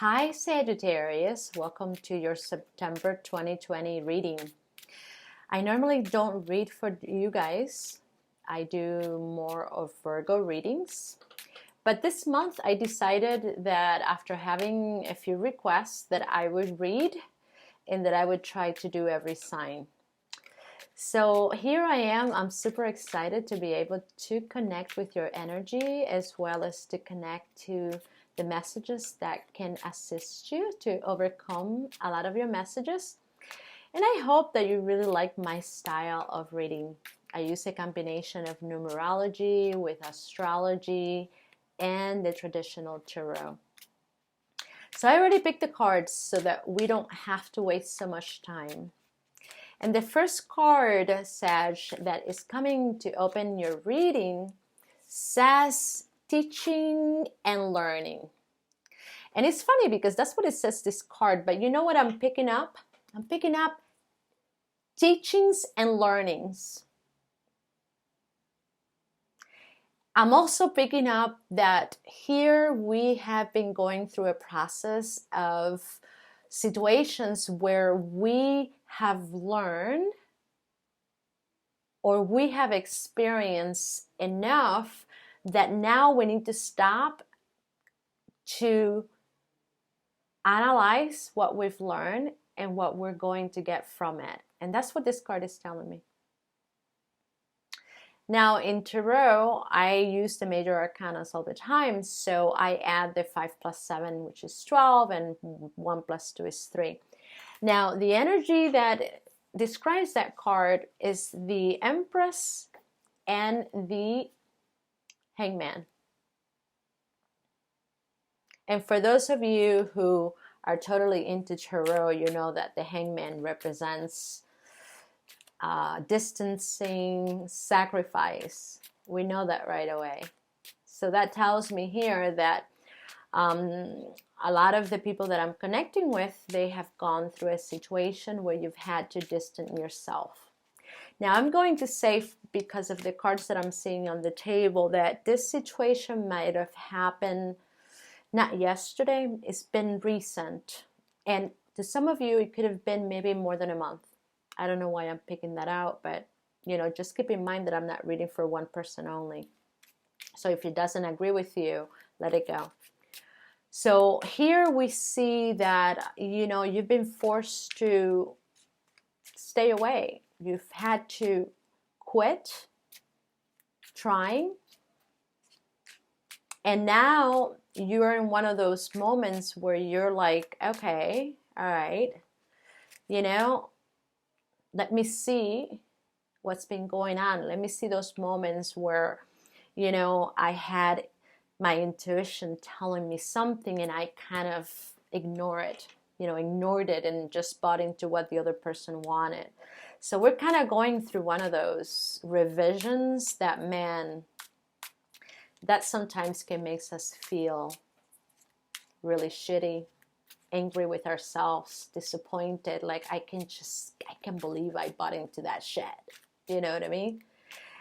Hi Sagittarius, welcome to your September 2020 reading. I normally don't read for you guys. I do more of Virgo readings. But this month I decided that after having a few requests that I would read and that I would try to do every sign. So here I am. I'm super excited to be able to connect with your energy as well as to connect to the messages that can assist you to overcome a lot of your messages. And I hope that you really like my style of reading. I use a combination of numerology with astrology and the traditional tarot. So I already picked the cards so that we don't have to waste so much time. And the first card, Sag, that is coming to open your reading says teaching and learning. And it's funny because that's what it says, this card. But you know what I'm picking up? I'm picking up teachings and learnings. I'm also picking up that here we have been going through a process of situations where we have learned or we have experienced enough that now we need to stop to analyze what we've learned and what we're going to get from it. And that's what this card is telling me. Now in tarot, I use the major arcana all the time, so I add the 5 plus 7, which is 12, and 1 plus 2 is 3. Now the energy that describes that card is the Empress and the Hangman. And for those of you who are totally into tarot, you know that the Hangman represents distancing, sacrifice. We know that right away. So that tells me here that a lot of the people that I'm connecting with, they have gone through a situation where you've had to distance yourself. Now I'm going to say, because of the cards that I'm seeing on the table, that this situation might have happened not yesterday, it's been recent. And to some of you, it could have been maybe more than a month. I don't know why I'm picking that out, but you know, just keep in mind that I'm not reading for one person only. So if it doesn't agree with you, let it go. So here we see that, you know, you've been forced to stay away. You've had to quit trying. And now you're in one of those moments where you're like, okay, all right, you know, let me see what's been going on. Let me see those moments where, you know, I had my intuition telling me something and I kind of ignored it and just bought into what the other person wanted. So we're kind of going through one of those revisions that, man, that sometimes can make us feel really shitty, angry with ourselves, disappointed, like I can't believe I bought into that shit. You know what I mean?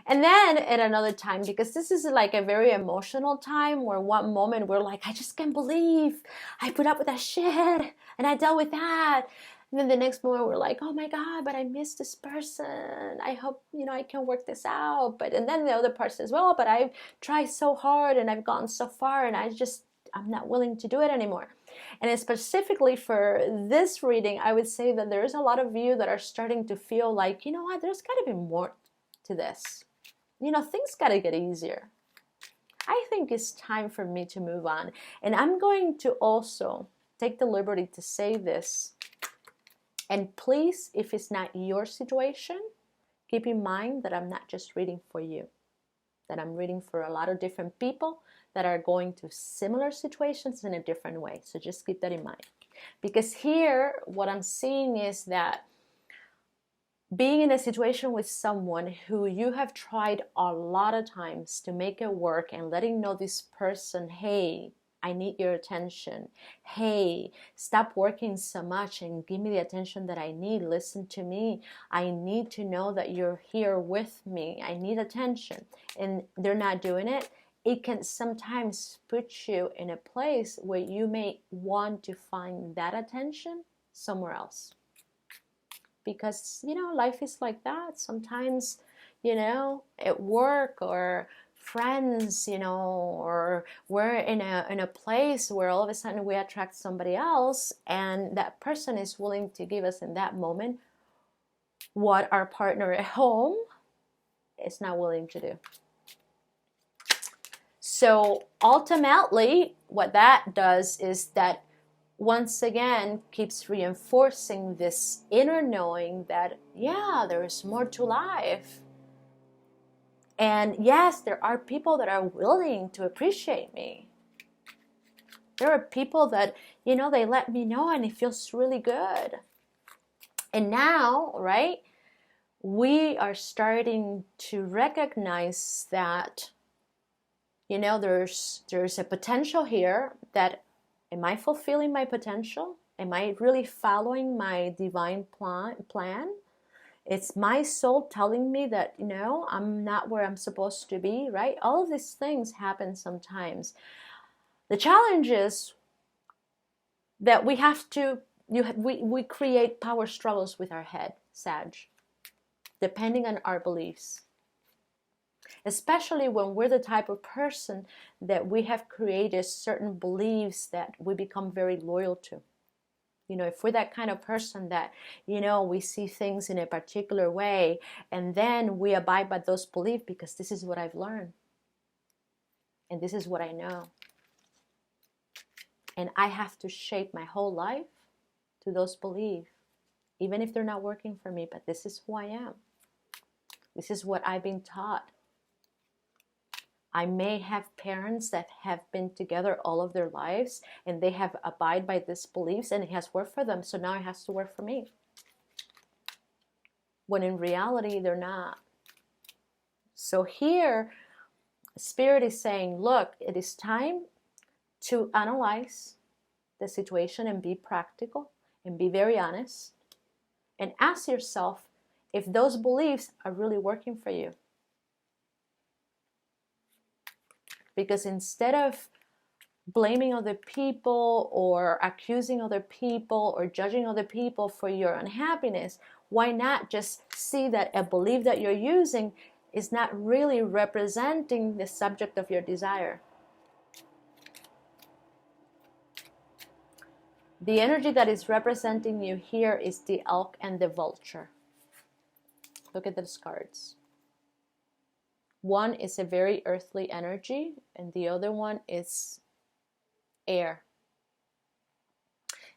And then at another time, because this is like a very emotional time where one moment we're like, I just can't believe I put up with that shit and I dealt with that. And then the next moment we're like, oh my God, but I miss this person. I hope, you know, I can work this out. And then the other part says, well, but I've tried so hard and I've gotten so far and I'm not willing to do it anymore. And specifically for this reading, I would say that there's a lot of you that are starting to feel like, you know what, there's got to be more to this. You know, things got to get easier. I think it's time for me to move on. And I'm going to also take the liberty to say this. And please, if it's not your situation, keep in mind that I'm not just reading for you, that I'm reading for a lot of different people that are going through similar situations in a different way. So just keep that in mind. Because here, what I'm seeing is that being in a situation with someone who you have tried a lot of times to make it work and letting know this person, hey, I need your attention. Hey, stop working so much and give me the attention that I need. Listen to me. I need to know that you're here with me. I need attention. And they're not doing it. it can sometimes put you in a place where you may want to find that attention somewhere else. Because, life is like that. Sometimes, at work or friends, or we're in a place where all of a sudden we attract somebody else, and that person is willing to give us in that moment what our partner at home is not willing to do. So ultimately, what that does is that once again keeps reinforcing this inner knowing that, yeah, there is more to life. And yes, there are people that are willing to appreciate me. There are people that, they let me know and it feels really good. And now, right, we are starting to recognize that, there's a potential here that, am I fulfilling my potential? Am I really following my divine plan? It's my soul telling me that, I'm not where I'm supposed to be, right? All of these things happen sometimes. The challenge is that we have to, we create power struggles with our head, Sag, depending on our beliefs. Especially when we're the type of person that we have created certain beliefs that we become very loyal to. If we're that kind of person that, we see things in a particular way, and then we abide by those beliefs because this is what I've learned. And this is what I know. And I have to shape my whole life to those beliefs, even if they're not working for me, but this is who I am. This is what I've been taught. I may have parents that have been together all of their lives and they have abided by these beliefs and it has worked for them, so now it has to work for me. When in reality, they're not. So here, Spirit is saying, look, it is time to analyze the situation and be practical and be very honest and ask yourself if those beliefs are really working for you. Because instead of blaming other people or accusing other people or judging other people for your unhappiness, why not just see that a belief that you're using is not really representing the subject of your desire? The energy that is representing you here is the elk and the vulture. Look at those cards. One is a very earthly energy, and the other one is air.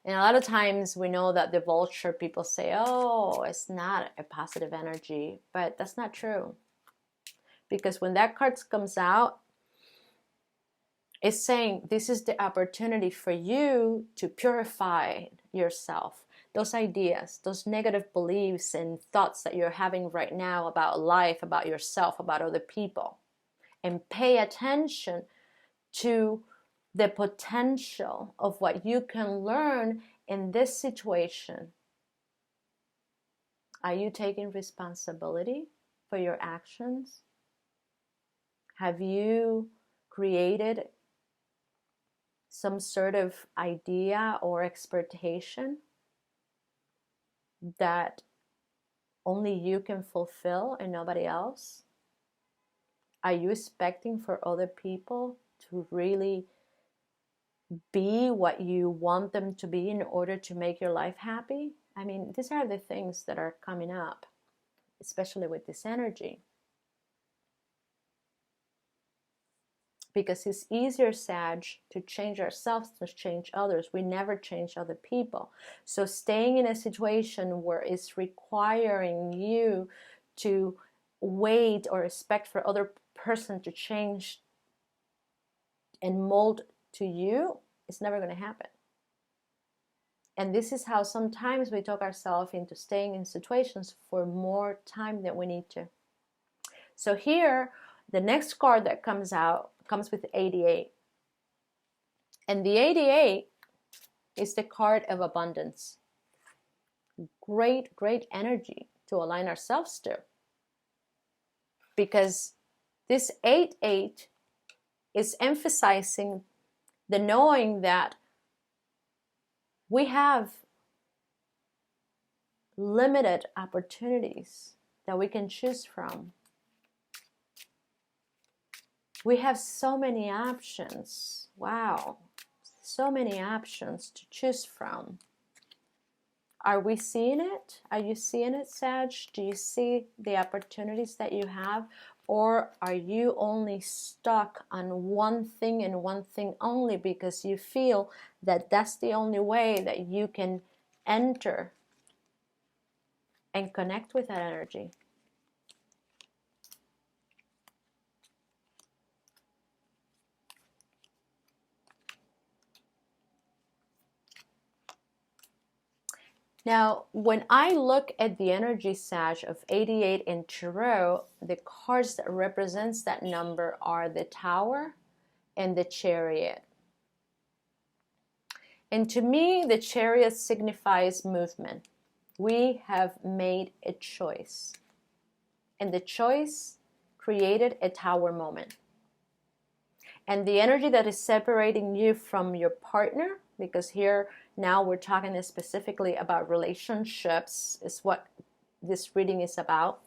And a lot of times we know that the vulture, people say, oh, it's not a positive energy, but that's not true. Because when that card comes out, it's saying this is the opportunity for you to purify yourself. Those ideas, those negative beliefs and thoughts that you're having right now about life, about yourself, about other people. And pay attention to the potential of what you can learn in this situation. Are you taking responsibility for your actions? Have you created some sort of idea or expectation that only you can fulfill and nobody else? Are you expecting for other people to really be what you want them to be in order to make your life happy? I mean, these are the things that are coming up, especially with this energy. Because it's easier, Sag, to change ourselves than to change others. We never change other people. So staying in a situation where it's requiring you to wait or expect for other person to change and mold to you, it's never going to happen. And this is how sometimes we talk ourselves into staying in situations for more time than we need to. So here, the next card that comes out comes with 88. And the 88 is the card of abundance. Great, great energy to align ourselves to. Because this 88 is emphasizing the knowing that we have limited opportunities that we can choose from. We have so many options. Wow. So many options to choose from. Are we seeing it? Are you seeing it, Sag? Do you see the opportunities that you have? Or are you only stuck on one thing and one thing only because you feel that that's the only way that you can enter and connect with that energy? Now, when I look at the energy, Sag, of 88 in Tarot, the cards that represents that number are the Tower and the Chariot. And to me, the Chariot signifies movement. We have made a choice. And the choice created a Tower moment. And the energy that is separating you from your partner, because here now we're talking specifically about relationships, is what this reading is about.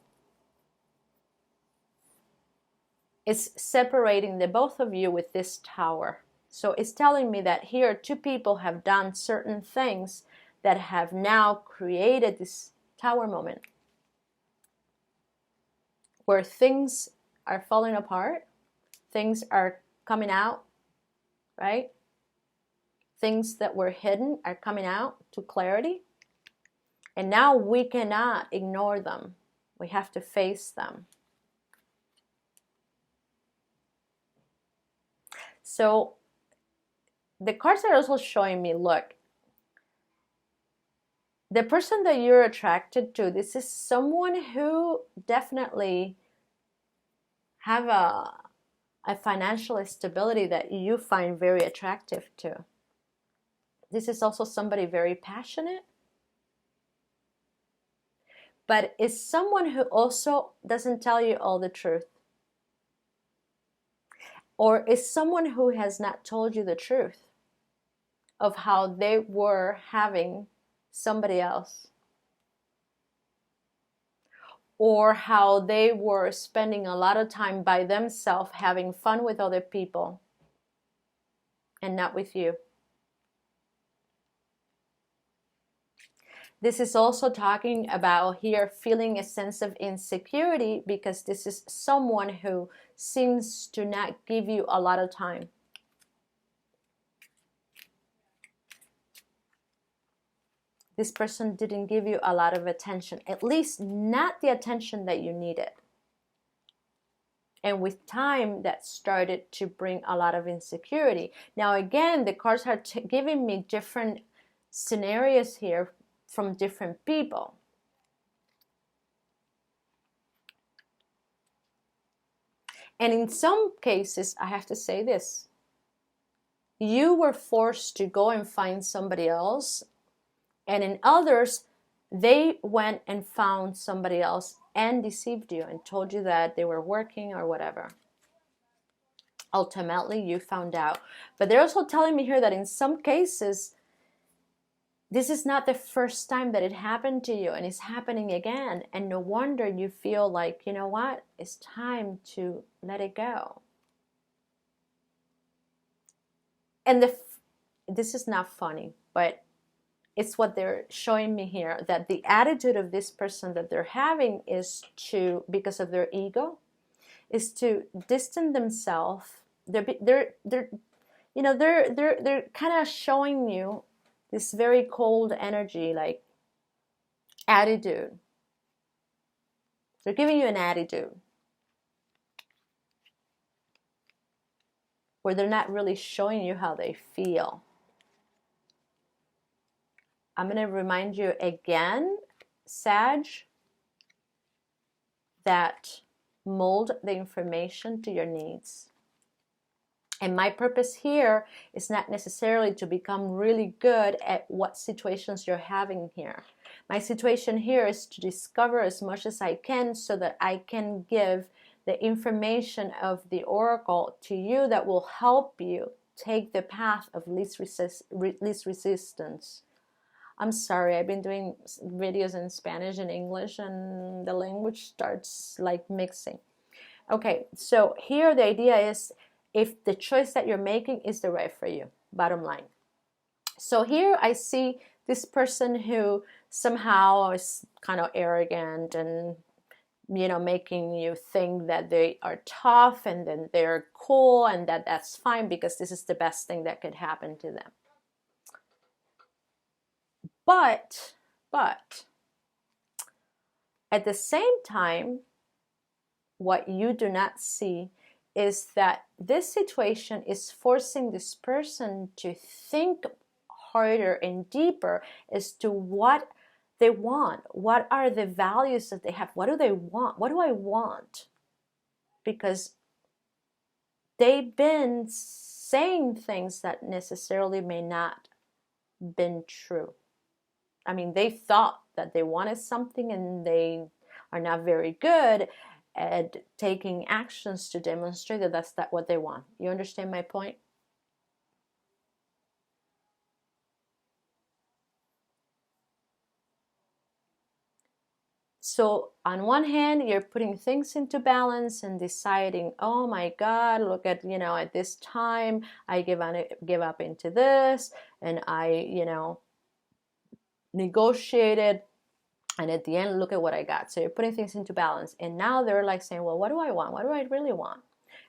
It's separating the both of you with this Tower. So it's telling me that here two people have done certain things that have now created this Tower moment, where things are falling apart, things are coming out, right? Things that were hidden are coming out to clarity. And now we cannot ignore them. We have to face them. So the cards are also showing me, look, the person that you're attracted to, this is someone who definitely have a financial stability that you find very attractive to. This is also somebody very passionate, but is someone who also doesn't tell you all the truth, or is someone who has not told you the truth of how they were having somebody else, or how they were spending a lot of time by themselves having fun with other people and not with you. This is also talking about here feeling a sense of insecurity, because this is someone who seems to not give you a lot of time. This person didn't give you a lot of attention, at least not the attention that you needed. And with time, that started to bring a lot of insecurity. Now again, the cards are giving me different scenarios here from different people. And in some cases, I have to say this, you were forced to go and find somebody else, and in others, they went and found somebody else and deceived you and told you that they were working or whatever. Ultimately, you found out. But they're also telling me here that in some cases, this is not the first time that it happened to you, and it's happening again. And no wonder you feel like, you know what? It's time to let it go. And this is not funny, but it's what they're showing me here, that the attitude of this person that they're having is to, because of their ego, is to distance themselves. They're kind of showing you this very cold energy, like attitude. They're giving you an attitude where they're not really showing you how they feel. I'm going to remind you again, Sag, that mold the information to your needs. And my purpose here is not necessarily to become really good at what situations you're having here. My situation here is to discover as much as I can so that I can give the information of the oracle to you that will help you take the path of least resistance. I'm sorry, I've been doing videos in Spanish and English, and the language starts like mixing. Okay, so here the idea is if the choice that you're making is the right for you, bottom line. So here I see this person who somehow is kind of arrogant and, you know, making you think that they are tough and then they're cool and that that's fine because this is the best thing that could happen to them. But at the same time, what you do not see is that this situation is forcing this person to think harder and deeper as to what they want. What are the values that they have? What do they want? What do I want? Because they've been saying things that necessarily may not been true. I mean, they thought that they wanted something and they are not very good at taking actions to demonstrate that that's not what they want. You understand my point? So on one hand, you're putting things into balance and deciding, oh my God, look at, you know, at this time, I give up into this, and I, you know, negotiated, and at the end, look at what I got. So you're putting things into balance. And now they're like saying, well, what do I want? What do I really want?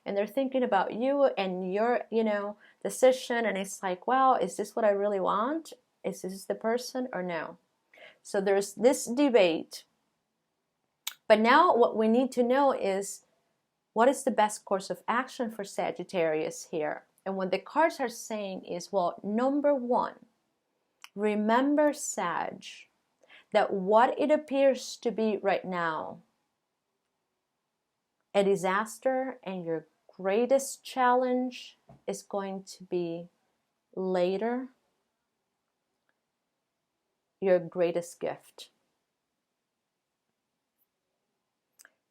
And they're thinking about you and your, you know, decision. And it's like, well, is this what I really want? Is this the person or no? So there's this debate. But now what we need to know is what is the best course of action for Sagittarius here? And what the cards are saying is, well, number one, remember, Sag, that what it appears to be right now, a disaster, and your greatest challenge is going to be later your greatest gift.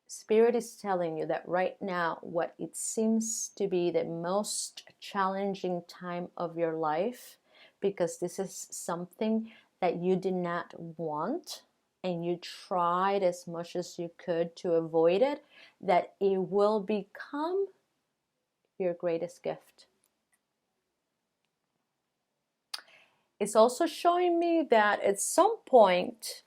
Spirit is telling you that right now, what it seems to be the most challenging time of your life, because this is something that you did not want and you tried as much as you could to avoid it, that it will become your greatest gift. It's also showing me that at some point,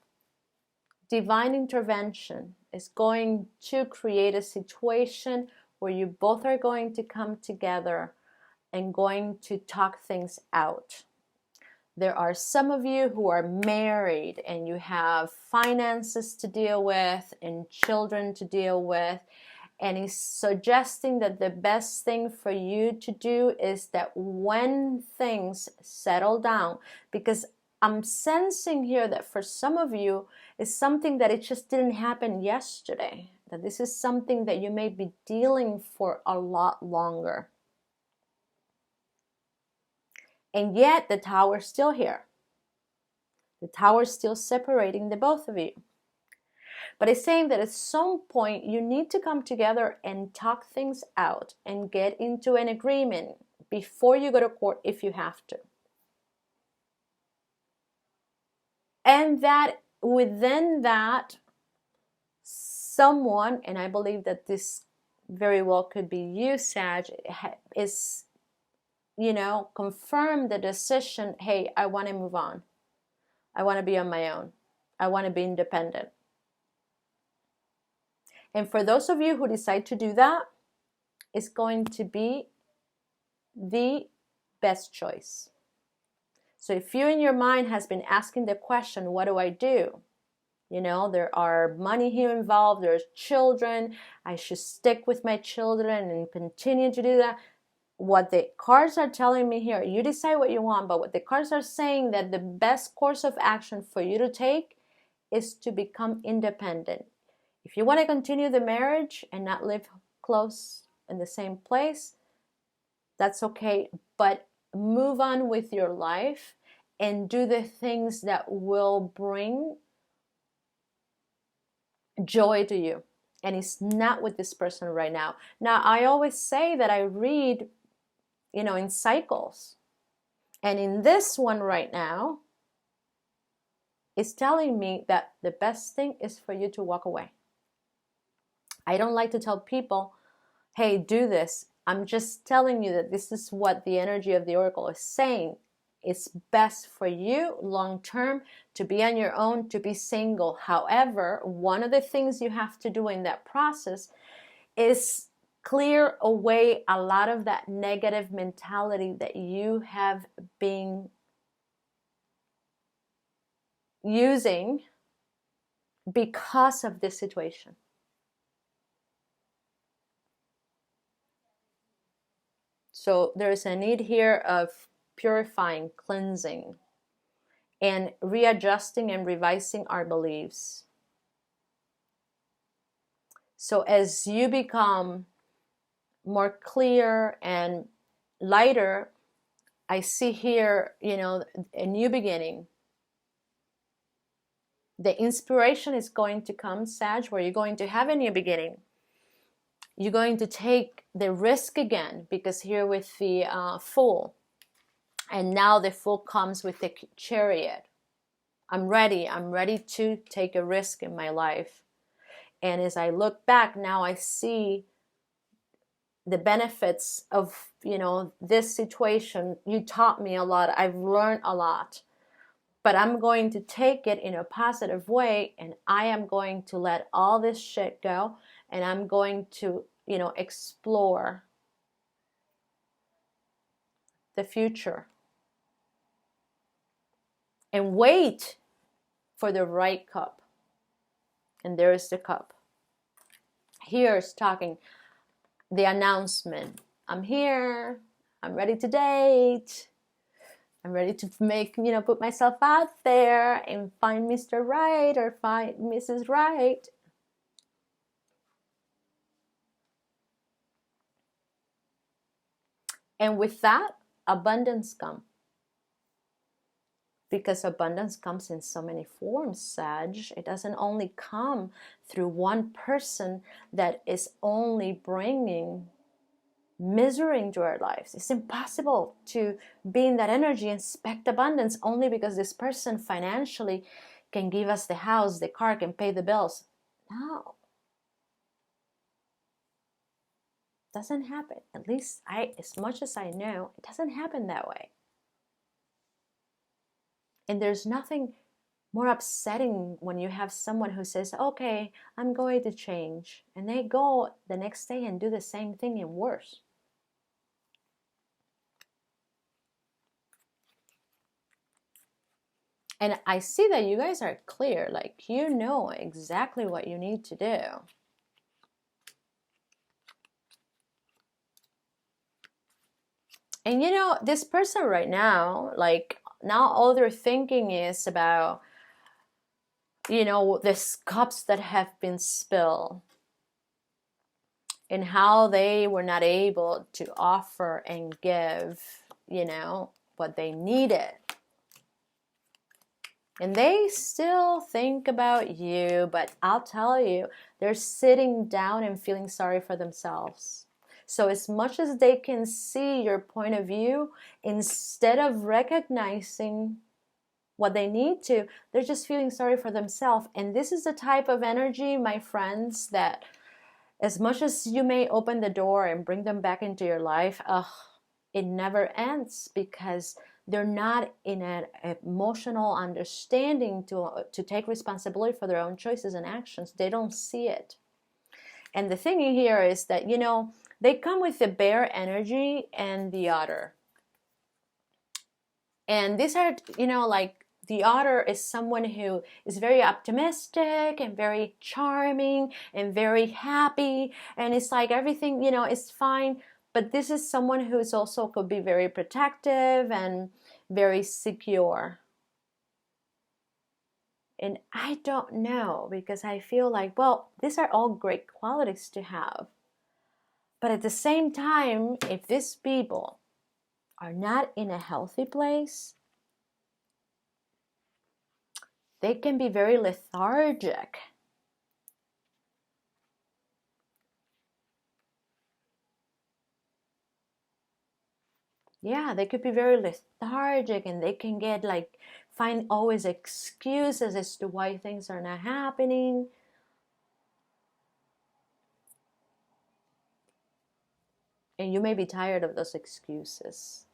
divine intervention is going to create a situation where you both are going to come together and going to talk things out. There are some of you who are married and you have finances to deal with and children to deal with, and he's suggesting that the best thing for you to do is that when things settle down, because I'm sensing here that for some of you, it's something that it just didn't happen yesterday. That this is something that you may be dealing for a lot longer. And yet the tower's still here. The tower's still separating the both of you. But it's saying that at some point you need to come together and talk things out and get into an agreement before you go to court if you have to. And that within that, someone, and I believe that this very well could be you, Sag, is, you know, confirm the decision, hey, I want to move on. I want to be on my own. I want to be independent. And for those of you who decide to do that, it's going to be the best choice. So if you in your mind has been asking the question, what do I do? You know, there are money here involved, there's children, I should stick with my children and continue to do that. What the cards are telling me here, you decide what you want, but what the cards are saying that the best course of action for you to take is to become independent. If you want to continue the marriage and not live close in the same place, that's okay, but move on with your life and do the things that will bring joy to you. and it's not with this person right now. Now, I always say that I read, in cycles. And in this one right now, it's telling me that the best thing is for you to walk away. I don't like to tell people, hey, do this. I'm just telling you that this is what the energy of the oracle is saying. It's best for you long term to be on your own, to be single. However, one of the things you have to do in that process is clear away a lot of that negative mentality that you have been using because of this situation. So there's a need here of purifying, cleansing, and readjusting and revising our beliefs. So as you become more clear and lighter, I see here, a new beginning. The inspiration is going to come, Sag, where you're going to have a new beginning. You're going to take the risk again, because here with the Fool, and now the Fool comes with the Chariot. I'm ready to take a risk in my life. And as I look back now, I see the benefits of, this situation. You taught me a lot. I've learned a lot. But I'm going to take it in a positive way, and I am going to let all this shit go, and I'm going to, explore the future and wait for the right cup. And there is the cup. Here's talking the announcement. I'm here. I'm ready to date. I'm ready to make, put myself out there and find Mr. Right or find Mrs. Right. And with that, abundance comes. Because abundance comes in so many forms, Sag. It doesn't only come through one person that is only bringing misery into our lives. It's impossible to be in that energy and expect abundance only because this person financially can give us the house, the car, can pay the bills. No. Doesn't happen. At least as much as I know, it doesn't happen that way. And there's nothing more upsetting when you have someone who says, okay, I'm going to change. And they go the next day and do the same thing and worse. And I see that you guys are clear, like you know exactly what you need to do. And this person right now, like now all they're thinking is about, these cups that have been spilled and how they were not able to offer and give, what they needed. And they still think about you, but I'll tell you, they're sitting down and feeling sorry for themselves. So as much as they can see your point of view, instead of recognizing what they need to, they're just feeling sorry for themselves. And this is the type of energy, my friends, that as much as you may open the door and bring them back into your life, it never ends, because they're not in an emotional understanding to take responsibility for their own choices and actions. They don't see it. And the thing here is that, they come with the bear energy and the otter. And these are, like the otter is someone who is very optimistic and very charming and very happy. And it's like everything, is fine. But this is someone who is also could be very protective and very secure. And I don't know, because I feel like, well, these are all great qualities to have. But at the same time, if these people are not in a healthy place, they can be very lethargic. Yeah, they could be very lethargic, and they can get like, find always excuses as to why things are not happening. And you may be tired of those excuses.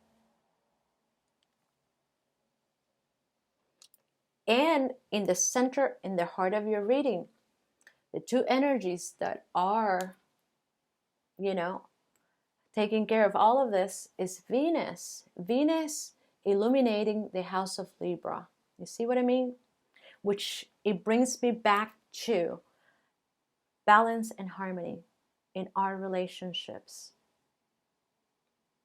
And in the center, in the heart of your reading, the two energies that are, you know, taking care of all of this is Venus. Venus illuminating the house of Libra. You see what I mean? Which it brings me back to balance and harmony in our relationships.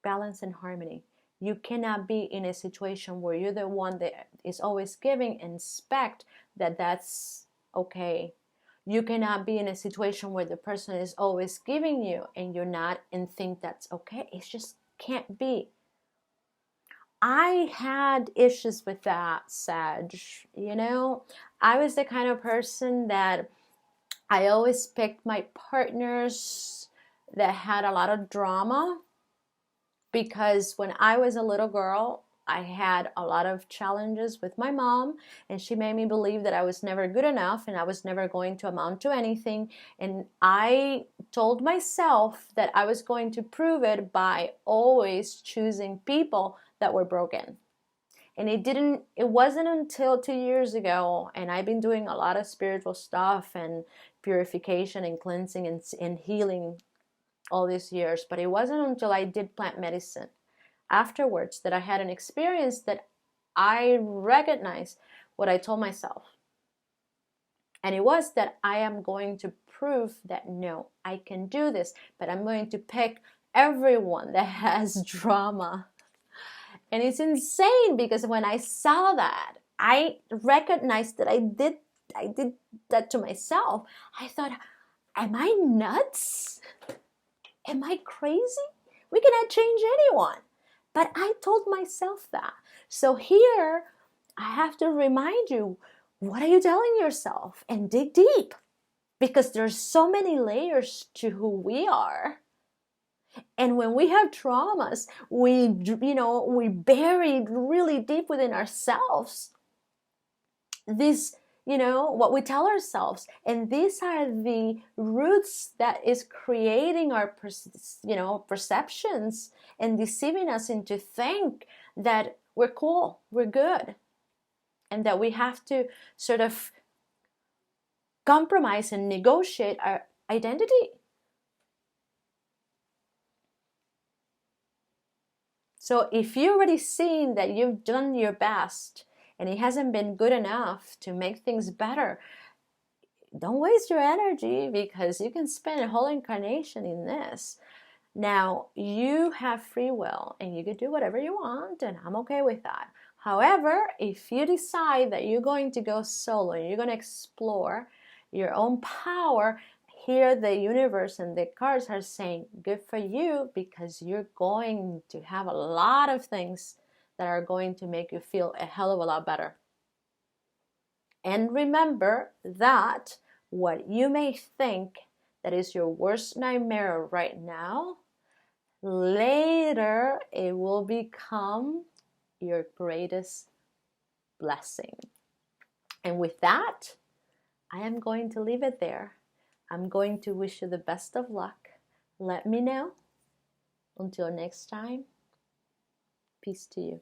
Balance and harmony. You cannot be in a situation where you're the one that is always giving and expect that that's okay. You cannot be in a situation where the person is always giving you and you're not, and think that's okay. It just can't be. I had issues with that, Sag. You know, I was the kind of person that I always picked my partners that had a lot of drama, because when I was a little girl, I had a lot of challenges with my mom, and she made me believe that I was never good enough and I was never going to amount to anything. And I told myself that I was going to prove it by always choosing people that were broken. And it wasn't until 2 years ago, and I've been doing a lot of spiritual stuff and purification and cleansing and healing all these years, but it wasn't until I did plant medicine afterwards that I had an experience that I recognized what I told myself. And it was that I am going to prove that no, I can do this, but I'm going to pick everyone that has drama. And it's insane, because when I saw that, I recognized that I did that to myself. I thought, am I nuts? Am I crazy? We cannot change anyone. But I told myself that. So here, I have to remind you, what are you telling yourself? And dig deep, because there's so many layers to who we are. And when we have traumas, we buried really deep within ourselves this, what we tell ourselves. And these are the roots that is creating our perceptions and deceiving us into think that we're cool, we're good, and that we have to sort of compromise and negotiate our identity. So if you've already seen that you've done your best and it hasn't been good enough to make things better, don't waste your energy, because you can spend a whole incarnation in this. Now, you have free will and you can do whatever you want, and I'm okay with that. However, if you decide that you're going to go solo and you're going to explore your own power, here the universe and the cards are saying, good for you, because you're going to have a lot of things that are going to make you feel a hell of a lot better. And remember that what you may think that is your worst nightmare right now, later it will become your greatest blessing. And with that, I am going to leave it there. I'm going to wish you the best of luck. Let me know. Until next time, peace to you.